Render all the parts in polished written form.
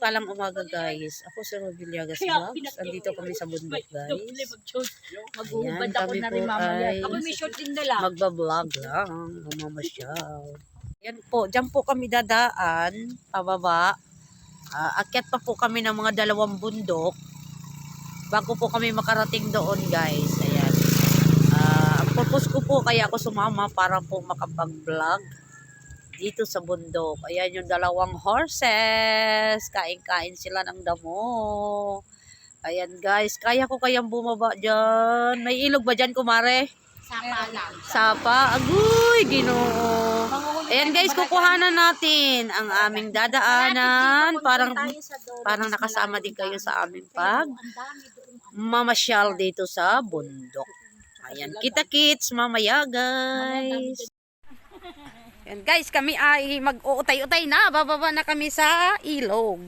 mapagpalang umaga guys. Ako si Robiliagas Vlogs. Andito kami sa bundok guys. Ayan, kami po ay magbablog lang. Mamamasyal. Yan po, dyan po kami dadaan, pababa. Akyat pa po kami ng mga 2 bundok bago po kami makarating doon guys. Ayan. Ang purpose ko po kaya ako sumama para po makapag-vlog dito sa bundok. Ayan yung 2 horses. Kain-kain sila ng damo. Ayan guys, kaya ko kayang bumaba dyan. May ilog ba dyan, kumare? Sapa lang. Sapa? Agoy, Ginoo. Ayan guys, kukuhanan natin ang aming dadaanan. Parang nakasama din kayo sa aming mamasyal dito sa bundok. Ayan, kita-kits mamaya guys. Ayan guys, kami ay mag-uutay-utay na. Bababa na kami sa ilog.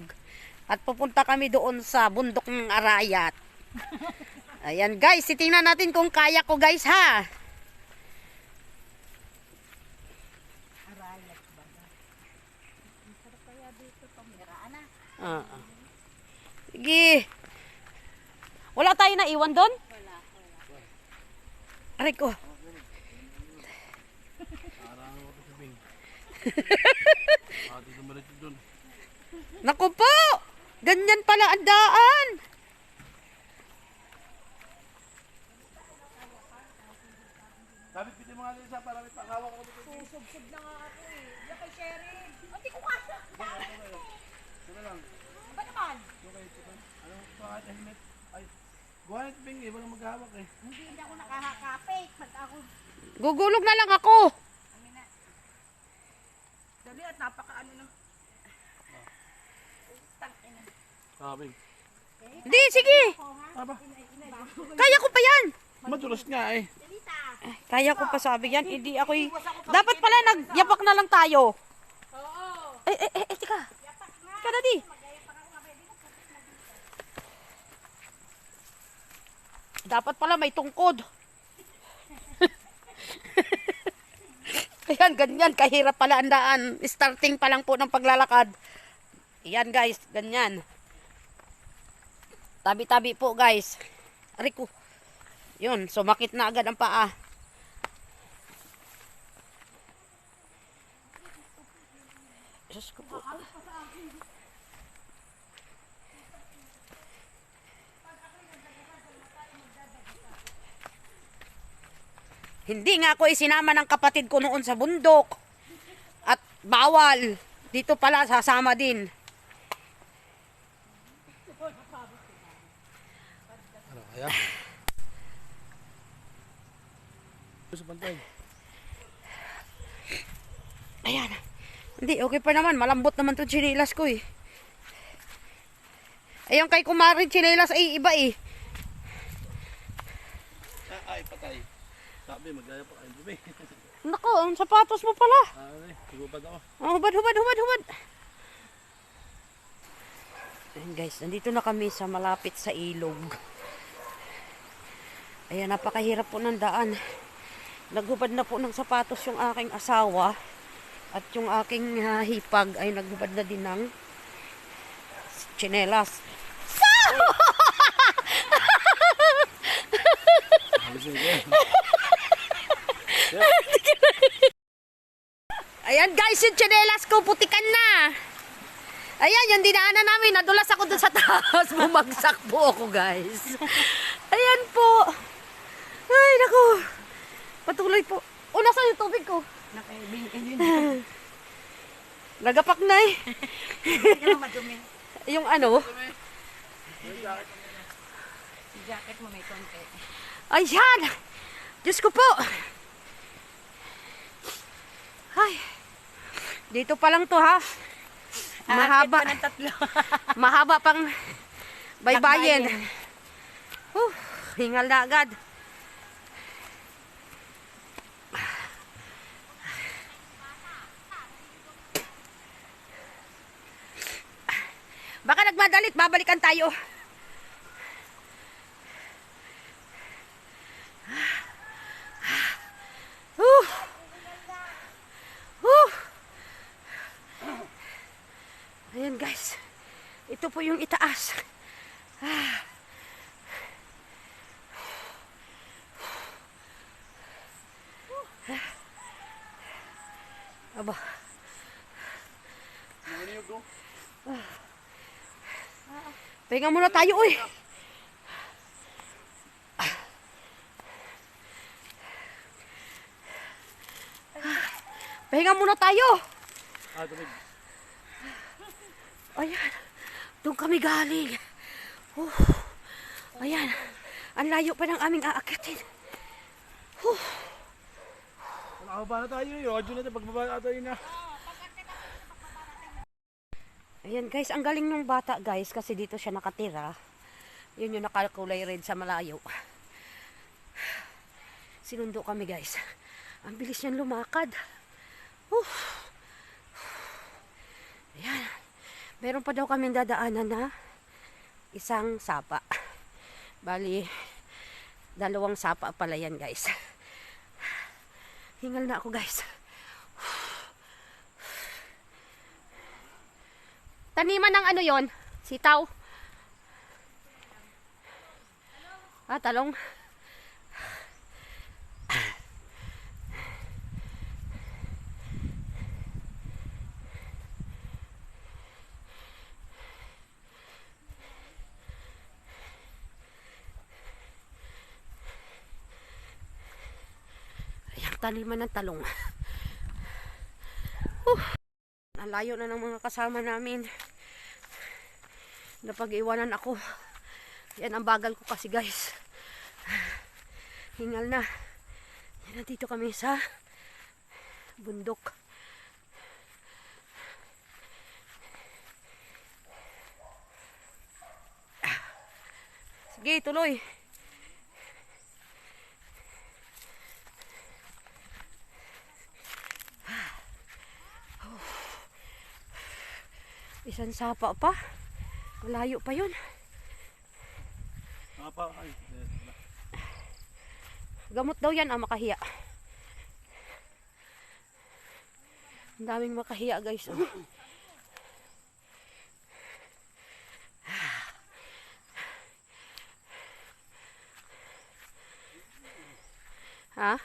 At pupunta kami doon sa bundok ng Arayat. Ayan guys, titingnan natin kung kaya ko guys ha. Arayat ba? Sarap kaya dito pamiraan na. Sige. Wala tayo na iwan doon? Wala. Aray ko. Naku po! Ganyan pala ang daan. Dapat piti mga lisa para may pakawa ko dito. Susubsub na nga ako eh. Yung kay Sherry. Hindi ko kaya. Sige lang. Ba naman? Okay, ano pa helmet? Ay, guwanit bing eh, walang maghahawak eh. Hindi ako nakahakapit. Pag ako. Gugulog na lang ako. Dali at napakaano na. Sabi. Hindi, sige. Aba, Kaya ko pa yan. madulas nga eh. Kaya ko pa sabi yan. Hindi ako'y... Dapat pala nagyapak na lang tayo. Oo. Tika. Tika na di. Dapat pala may tungkod. Ayan, ganyan. Kahirap pala ang daan. Starting pa lang po ng paglalakad. Ayan guys, ganyan. Tabi-tabi po guys. Aray ko. Yun, sumakit na agad ang paa. Diyos ko po. Hindi nga ako isinama ng kapatid ko noon sa bundok. At bawal. Dito pala sasama din. Ano kaya? Sa pantay. Ayan. Hindi, okay pa naman. Malambot naman itong chinilas ko eh. Ayun kay kumarin chinilas ay iba eh. Ay, patay. Sabi, magaya pa kayo dumi. Nako, ang sapatos mo pala. Ay, hubad ako. Oh, hubad. Ayan guys, nandito na kami sa malapit sa ilog. Ayan, napakahirap po ng daan. Naghubad na po ng sapatos yung aking asawa. At yung aking hipag ay naghubad na din ng tsinelas. Ayan guys, yung tsinelas ko putikan na. Ayan, yung dinaanan namin, nadulas ako dun sa taas. Bumagsak po ako guys. Ayan po. Ay, naku. Patuloy po. O, nasaan yung tubig ko? Nagapak na eh. Yung ano? Jacket mo may konti. Ayan. Diyos ko po. Ay. Dito pa lang to ha. Mahaba. Ng 3. Mahaba pang baybayin. Hingal na agad. Baka nagmadalit, babalikan tayo. Ayan guys. po yung itaas. Aba. Pahinga muna tayo, uy. Pahinga muna tayo. Tumig. Ayan. Doon kami galing. Ayan. Ang layo pa ng aming aakyatin. Nakababa na tayo. Radyo na tayo. Pagbaba na tayo na. Ayan guys, ang galing ng bata guys kasi dito siya nakatira. Yun yung nakakulay red sa malayo. Sinundo kami guys. Ang bilis niyang lumakad. Ayan. Meron pa daw kaming dadaanan na isang sapa. Bali, 2 sapa pala yan guys. Hingal na ako guys. Taniman ng ano yon? Sitaw. Talong. Ayan, taniman ng talong. Ang layo na ng mga kasama namin. Napag-iwanan ako. Yan ang bagal ko kasi guys. Hingal na. Yan, nandito kami sa bundok. Sige, tuloy. Isang sapa pa. Malayo pa yun. Gamot daw yan, makahiya. Ang daming makahiya guys. Ha?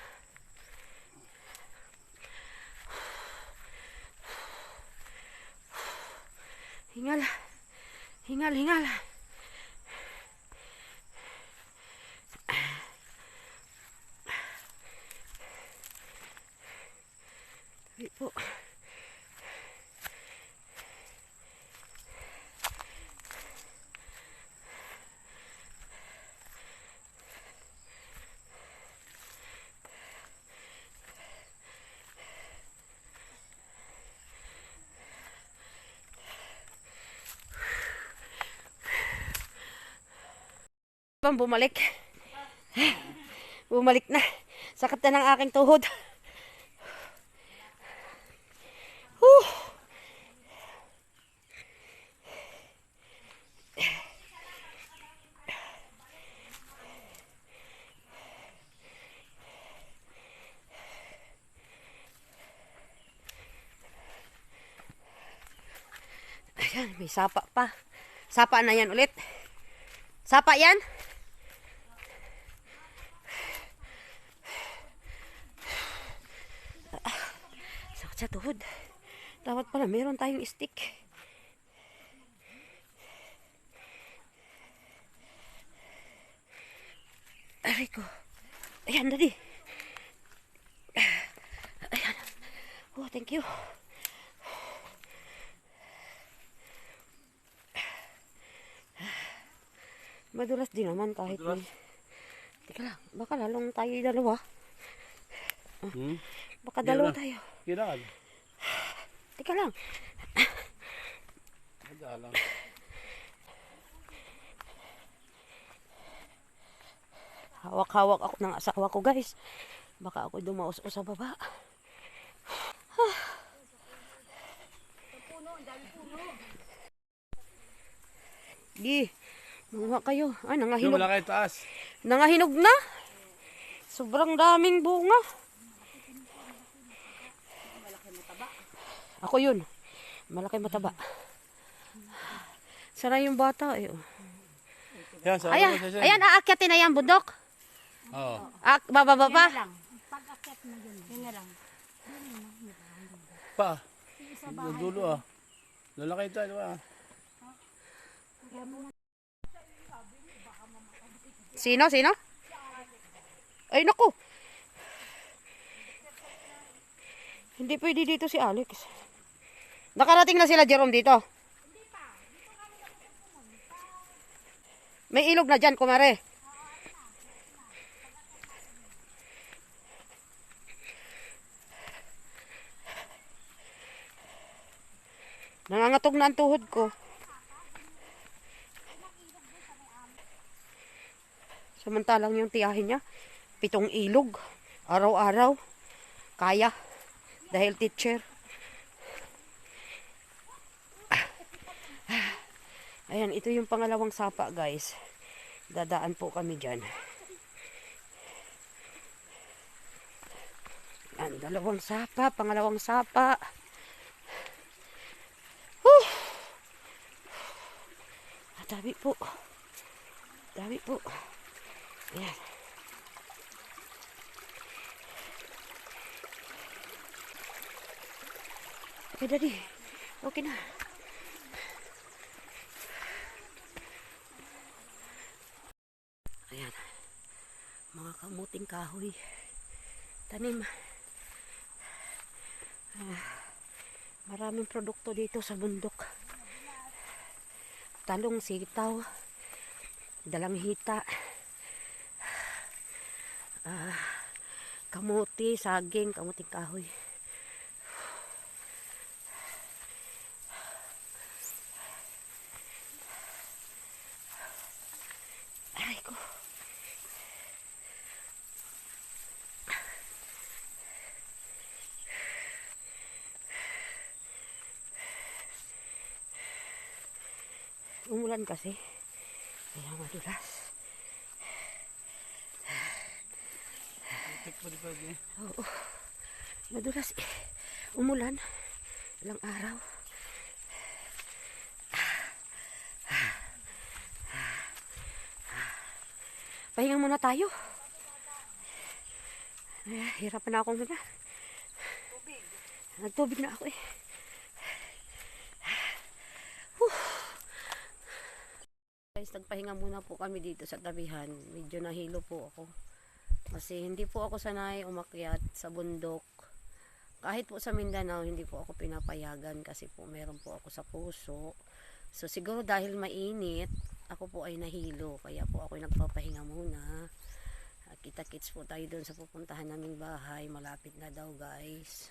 Hingal. Hingal, hingal. Tabi po. Bumalik. Bumalik na. Sakit na ng aking tuhod. Ayan, may sapa pa. Sapa na yan ulit. Sapa yan? Sakit sa tuhod. Dapat pala meron tayong stick. Aray ko. Ayan, dali. Ayan. Oh, thank you. Madulas din naman kahit may... Teka lang, baka lalong tayo dalawa. Baka dalawa tayo. Kailangan. Teka lang. Madalang. Hawak-hawak ako ng asawa ko guys. Baka ako dumaos o sa baba. Gi. Mga kayo. Ay, nangahinog. Wala kayo taas. Nangahinog na. Sobrang daming bunga. Malaki mataba. Ako yun. Malaki mataba. Sara yung bata eh. Oh. Yan, sa Ayan, ayan, aakyatin na yan, bundok. Oo. Bababa pa. Pag-akyat na yun. Yun na lang. Pa. Yung dulo ah. Lalaki tayo ah. Sino? Ay, naku. Hindi pwede dito si Alex. Nakarating na sila, Jerome, dito. May ilog na dyan, kumare. Nangangatog na ang tuhod ko. Samantalang yung tiyahin niya, 7 ilog. Araw-araw. Kaya. Dahil teacher. Ayan, ito yung pangalawang sapa, guys. Dadaan po kami dyan. Ayan, dalawang sapa, pangalawang sapa. Whew! Dami po. Dami po. Ayan. Okay, Daddy. Okay na. Ayan. Mga kamuting kahoy. Tanim. Maraming produkto dito sa bundok. Talong, sitaw, dalanghita, kamuti, saging, kamuting kahoy. Aray ko. Umulan kasi. Kaya madulas. Oo. Madulas eh. Umulan. Ilang araw. Pahinga muna tayo. Hirapan na akong higa. Nagtubig na ako eh. Guys, nagpahinga muna po kami dito sa tabihan. Medyo nahilo po ako. Kasi hindi po ako sanay umakyat sa bundok. Kahit po sa Mindanao, hindi po ako pinapayagan kasi po meron po ako sa puso. So siguro dahil mainit, ako po ay nahilo. Kaya po ako ay nagpapahinga muna. Kita-kits po tayo doon sa pupuntahan naming bahay. Malapit na daw, guys.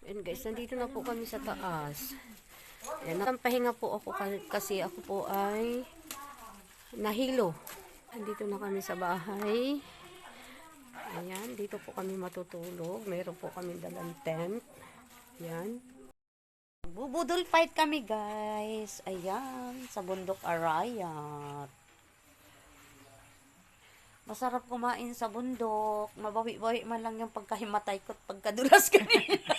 And guys, nandito na po kami sa taas. Ayan, pahinga po ako kasi ako po ay nahilo. Nandito na kami sa bahay. Ayan, dito po kami matutulog. Meron po kami dalang tent. Ayan. Bubudol fight kami, guys. Ayan, sa bundok Arayat. Masarap kumain sa bundok. Mabawi-bawi man lang yung pagkahimatay ko at pagkadulas kanina.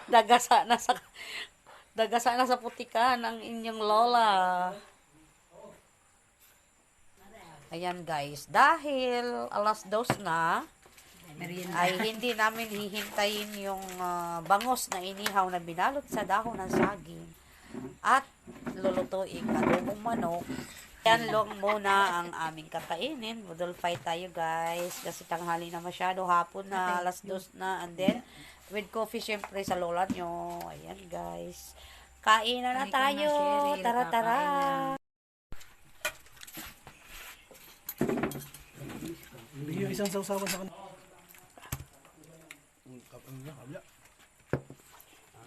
Dagasa na sa putikan ang inyong lola. Ayan guys, dahil alas 2 na, ay hindi namin hihintayin yung bangos na inihaw na binalot sa dahon ng saging at lulutuin adobong manok. Yan lang muna ang aming kakainin. Budol fight tayo guys kasi tanghali na masyado, hapon na, alas 2 na, and then with coffee syempre sa lola nyo. Ayan guys, kain na tayo. Tara tara. Bigyan isang sausawan sa kanila.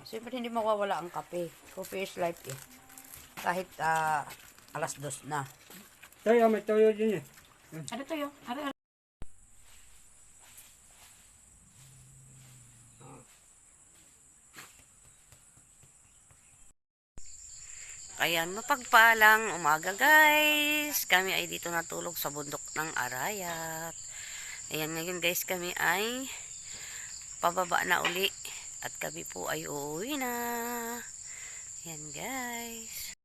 Siyempre hindi mawawala ang kape. Coffee is life eh. Kahit alas 2 na. Tayo, may toyo din eh. Ano to yun? Ayan, mapagpalang umaga guys. Kami ay dito natulog sa bundok ng Arayat. Ayan, ngayon guys kami ay pababa na uli. At kami po ay uuwi na. Ayan guys.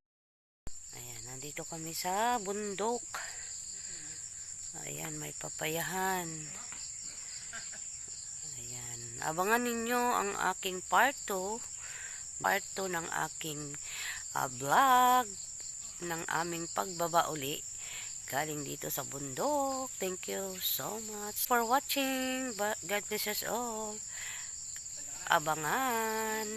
Ayan, nandito kami sa bundok. Ayan, may papayahan. Ayan, abangan ninyo ang aking part 2 ng aking vlog ng aming pagbaba uli galing dito sa bundok. Thank you so much for watching. God bless us all. Abangan.